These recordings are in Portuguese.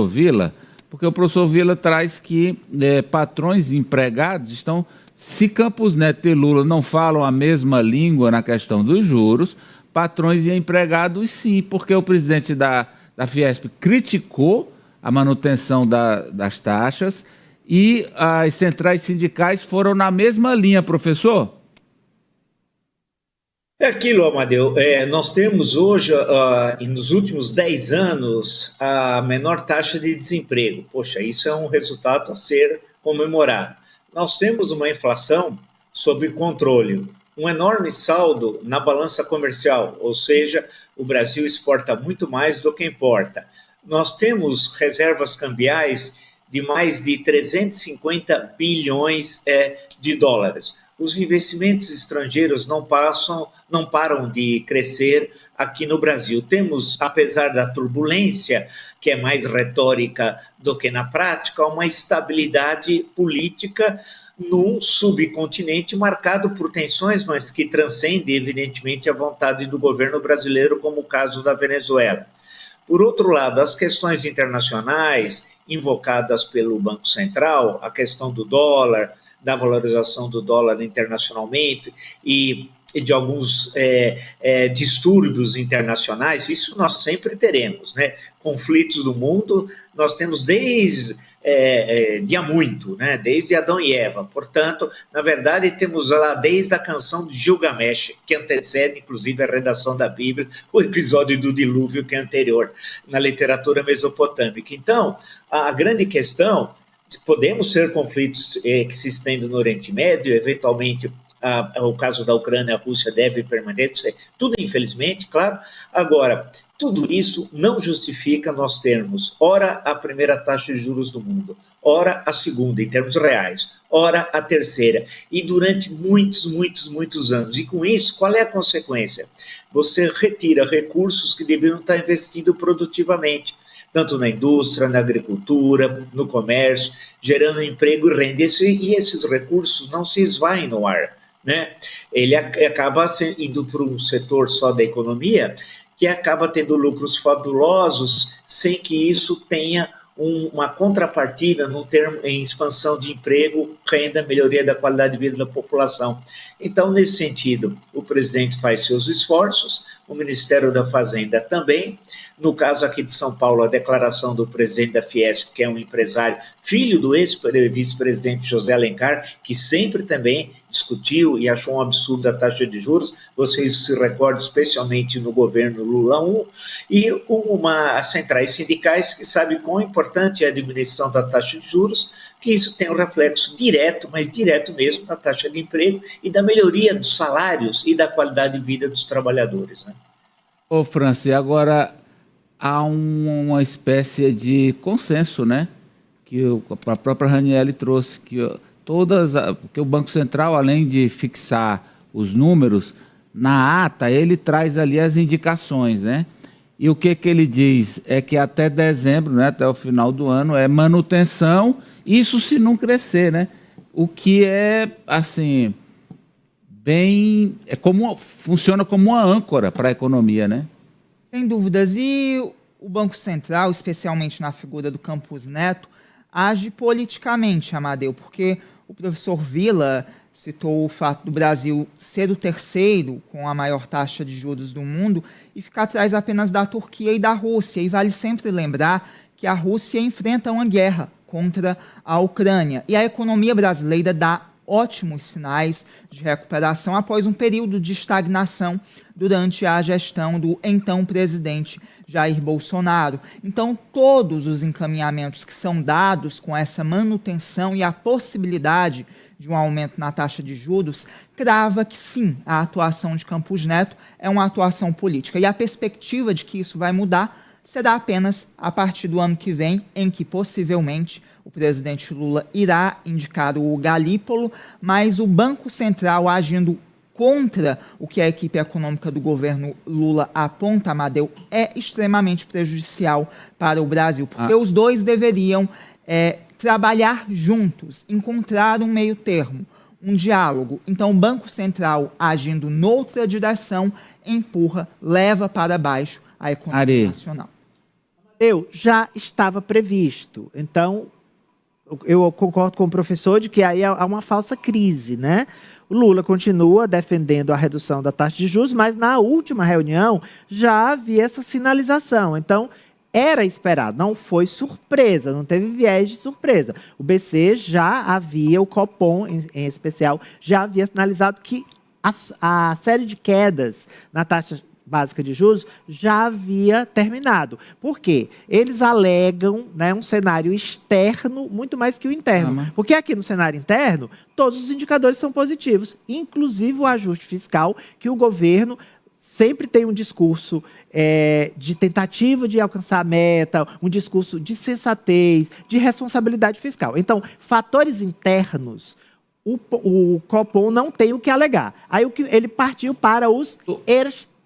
Vila, porque o professor Vila traz que patrões e empregados estão, se Campos Neto e Lula não falam a mesma língua na questão dos juros, patrões e empregados sim, porque o presidente da Fiesp criticou a manutenção das taxas e as centrais sindicais foram na mesma linha, professor? É aquilo, Amadeu. Nós temos hoje, nos últimos 10 anos, a menor taxa de desemprego. Poxa, isso é um resultado a ser comemorado. Nós temos uma inflação sob controle, um enorme saldo na balança comercial, ou seja, o Brasil exporta muito mais do que importa. Nós temos reservas cambiais de mais de 350 bilhões de dólares. Os investimentos estrangeiros não param de crescer aqui no Brasil. Temos, apesar da turbulência, que é mais retórica do que na prática, uma estabilidade política num subcontinente marcado por tensões, mas que transcende, evidentemente, a vontade do governo brasileiro, como o caso da Venezuela. Por outro lado, as questões internacionais invocadas pelo Banco Central, a questão do dólar, da valorização do dólar internacionalmente e de alguns distúrbios internacionais, isso nós sempre teremos, né? Conflitos do mundo nós temos desde há muito, né? Desde Adão e Eva. Portanto, na verdade, temos lá desde a canção de Gilgamesh, que antecede, inclusive, a redação da Bíblia, o episódio do dilúvio, que é anterior na literatura mesopotâmica. Então, a grande questão, podemos ter conflitos que se estendem no Oriente Médio, eventualmente o caso da Ucrânia, a Rússia deve permanecer, tudo infelizmente, claro. Agora, tudo isso não justifica nós termos, ora, a primeira taxa de juros do mundo, ora, a segunda, em termos reais, ora, a terceira, e durante muitos anos. E com isso, qual é a consequência? Você retira recursos que deveriam estar investidos produtivamente, tanto na indústria, na agricultura, no comércio, gerando emprego e renda. E esses recursos não se esvaem no ar, né? Ele acaba indo para um setor só da economia que acaba tendo lucros fabulosos sem que isso tenha uma contrapartida em expansão de emprego, renda, melhoria da qualidade de vida da população. Então, nesse sentido, o presidente faz seus esforços, o Ministério da Fazenda também. No caso aqui de São Paulo, a declaração do presidente da Fiesp, que é um empresário, filho do ex-vice-presidente José Alencar, que sempre também discutiu e achou um absurdo a taxa de juros, vocês se recordam especialmente no governo Lula I, e as centrais sindicais que sabem quão importante é a diminuição da taxa de juros, que isso tem um reflexo direto, mas direto mesmo, na taxa de emprego e da melhoria dos salários e da qualidade de vida dos trabalhadores, né? Ô, Franci, agora há uma espécie de consenso, né? Que a própria Ranieri trouxe, que o Banco Central, além de fixar os números, na ata ele traz ali as indicações, né? E o que ele diz é que até dezembro, né, até o final do ano, é manutenção, isso se não crescer, né? O que é, assim, funciona como uma âncora para a economia, né? Sem dúvidas. E o Banco Central, especialmente na figura do Campos Neto, age politicamente, Amadeu, porque o professor Vila citou o fato do Brasil ser o terceiro com a maior taxa de juros do mundo e ficar atrás apenas da Turquia e da Rússia. E vale sempre lembrar que a Rússia enfrenta uma guerra contra a Ucrânia. E a economia brasileira dá ótimos sinais de recuperação após um período de estagnação durante a gestão do então presidente Jair Bolsonaro. Então, todos os encaminhamentos que são dados com essa manutenção e a possibilidade de um aumento na taxa de juros crava que sim, a atuação de Campos Neto é uma atuação política. E a perspectiva de que isso vai mudar será apenas a partir do ano que vem, em que possivelmente o presidente Lula irá indicar o Galípolo, mas o Banco Central agindo contra o que a equipe econômica do governo Lula aponta, Amadeu, é extremamente prejudicial para o Brasil, porque os dois deveriam trabalhar juntos, encontrar um meio termo, um diálogo. Então, o Banco Central, agindo noutra direção, empurra, leva para baixo a economia nacional. Já estava previsto. Então, eu concordo com o professor de que aí há uma falsa crise, né? O Lula continua defendendo a redução da taxa de juros, mas na última reunião já havia essa sinalização. Então, era esperado, não foi surpresa, não teve viés de surpresa. O BC já havia, o Copom em especial, já havia sinalizado que a série de quedas na taxa básica de juros já havia terminado. Por quê? Eles alegam, né, um cenário externo muito mais que o interno. Porque aqui no cenário interno, todos os indicadores são positivos, inclusive o ajuste fiscal, que o governo sempre tem um discurso de tentativa de alcançar a meta, um discurso de sensatez, de responsabilidade fiscal. Então, fatores internos, o Copom não tem o que alegar. Aí ele partiu para os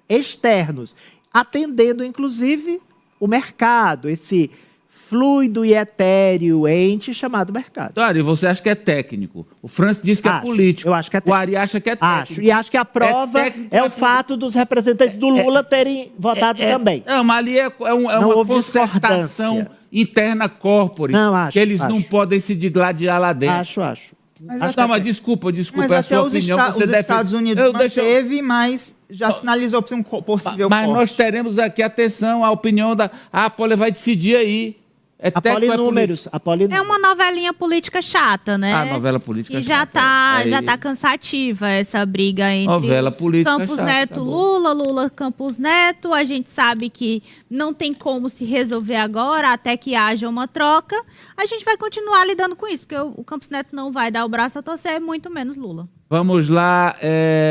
externos, atendendo, inclusive, o mercado, esse fluido e etéreo ente chamado mercado. Claro, e você acha que é técnico. O Francis disse que é político. Eu acho que é técnico. O Ari acha que é técnico. E acho que a prova é o fato dos representantes do Lula terem votado também. Não, mas ali é uma concertação interna corpore, que eles não podem se digladiar lá dentro. Acho. Mas desculpa, mas é a até sua os opinião. os Estados Unidos manteve, mas já sinalizou para um possível Mas corte. nós teremos aqui, atenção, a opinião da... A Poli vai decidir aí. A Polinúmeros. É uma novelinha política chata, né? A novela política chata. E já tá cansativa essa briga entre novela política Campos Neto, Lula, Lula, Campos Neto. A gente sabe que não tem como se resolver agora, até que haja uma troca. A gente vai continuar lidando com isso, porque o Campos Neto não vai dar o braço a torcer, muito menos Lula. Vamos lá.